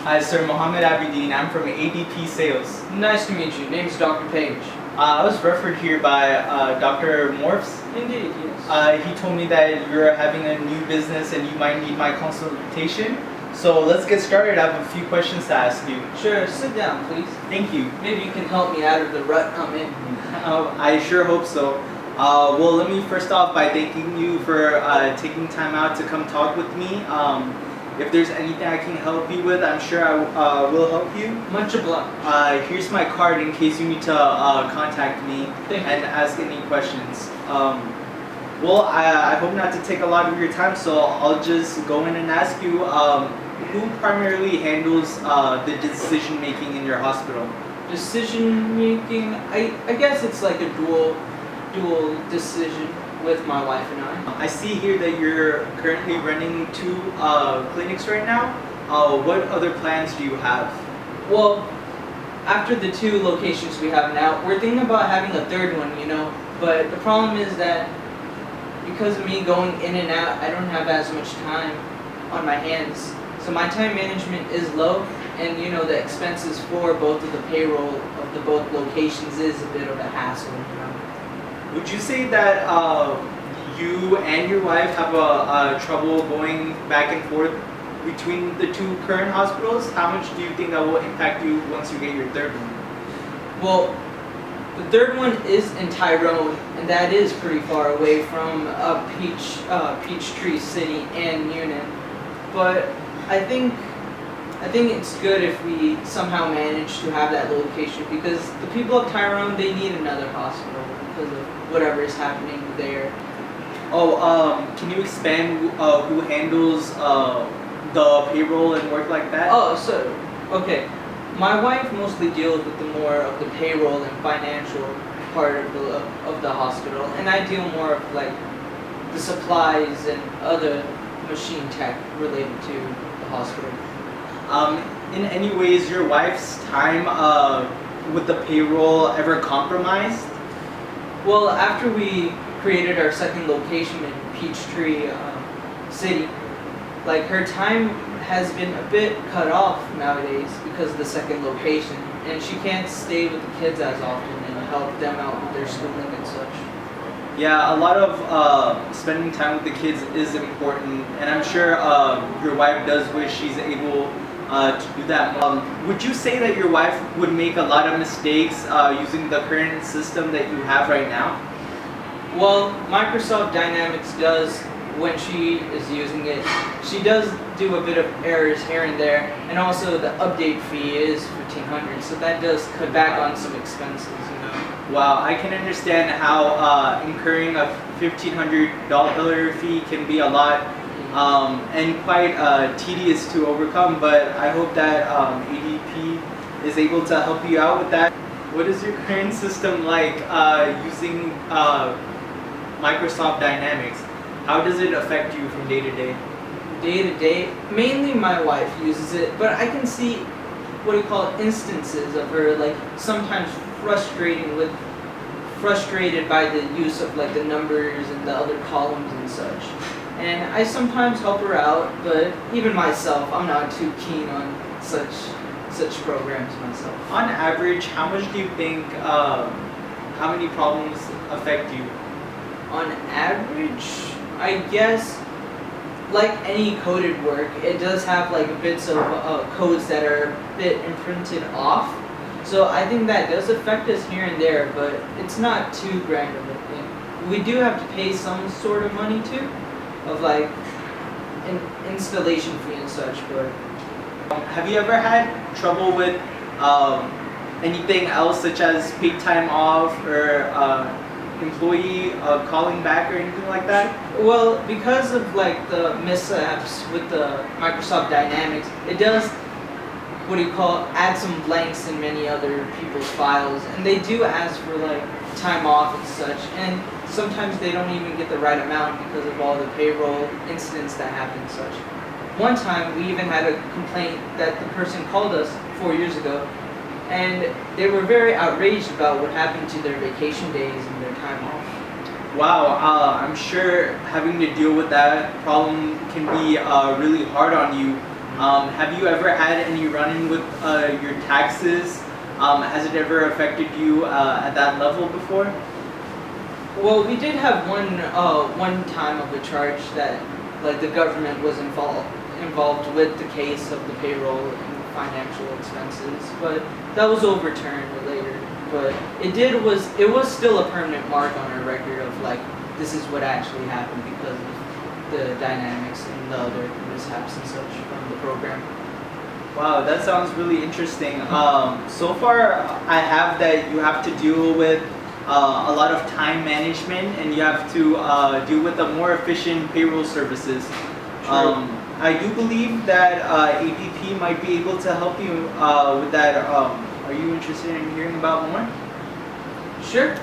Hi, Sir Mohammed Abidin. I'm from ADP Sales. Nice to meet you. Name's Dr. Page. I was referred here by Dr. Morphs. Indeed, yes. He told me that you're having a new business and you might need my consultation. So let's get started. I have a few questions to ask you. Sure, sit down, please. Thank you. Maybe you can help me out of the rut I'm in. I sure hope so. Well, let me first off by thanking you for taking time out to come talk with me. If there's anything I can help you with, I'm sure I will help you. Much obliged. Here's my card in case you need to contact me and ask any questions. Well, I hope not to take a lot of your time, so I'll just go in and ask you, who primarily handles the decision making in your hospital? Decision making, I guess it's like a dual decision with my wife and I. I see here that you're currently running 2 clinics right now. What other plans do you have? Well, after the 2 locations we have now, we're thinking about having a 3rd one, but the problem is that because of me going in and out, I don't have as much time on my hands. So my time management is low, and the expenses for both of the payroll of the both locations is a bit of a hassle. Would you say that you and your wife have a trouble going back and forth between the 2 current hospitals? How much do you think that will impact you once you get your 3rd one? Well, the 3rd one is in Tyrone, and that is pretty far away from Peachtree City and Union. But I think it's good if we somehow manage to have that location, because the people of Tyrone, they need another hospital because of whatever is happening there. Oh, can you expand who handles the payroll and work like that? Oh, so, okay. My wife mostly deals with the more of the payroll and financial part of the hospital, and I deal more of like the supplies and other machine tech related to the hospital. In any ways, your wife's time with the payroll ever compromised? Well, after we created our 2nd location in Peachtree City, like her time has been a bit cut off nowadays because of the 2nd location, and she can't stay with the kids as often and help them out with their schooling and such. Yeah, a lot of spending time with the kids is important, and I'm sure your wife does wish she's able to do that. Would you say that your wife would make a lot of mistakes using the current system that you have right now? Well, Microsoft Dynamics does, when she is using it, she does do a bit of errors here and there, and also the update fee is $1,500, so that does cut back on some expenses. Wow, I can understand how incurring a $1,500 fee can be a lot and quite tedious to overcome, but I hope that ADP is able to help you out with that. What is your current system like using Microsoft Dynamics? How does it affect you from day to day? Day to day, mainly my wife uses it, but I can see instances of her like sometimes frustrated by the use of like the numbers and the other columns and such. And I sometimes help her out, but even myself, I'm not too keen on such programs myself. On average, how much do you think, how many problems affect you? On average, I guess, like any coded work, it does have like bits of codes that are a bit imprinted off. So I think that does affect us here and there, but it's not too grand of a thing. We do have to pay some sort of money too, of like an installation fee and such. But have you ever had trouble with anything else, such as paid time off or employee calling back or anything like that? Well, because of like the mishaps with the Microsoft Dynamics, it does add some blanks in many other people's files, and they do ask for like time off and such, and sometimes they don't even get the right amount because of all the payroll incidents that happen and such. One time we even had a complaint that the person called us 4 years ago, and they were very outraged about what happened to their vacation days and their time off. Wow, I'm sure having to deal with that problem can be really hard on you. Have you ever had any run-in with your taxes? Has it ever affected you at that level before? Well, we did have one time of a charge that like the government was involved with the case of the payroll and financial expenses, but that was overturned later. But it was still a permanent mark on our record of like this is what actually happened because of the dynamics and the other mishaps and such from the program. Wow, that sounds really interesting. So far, I have that you have to deal with a lot of time management and you have to deal with the more efficient payroll services. I do believe that APP might be able to help you with that. Are you interested in hearing about more? Sure.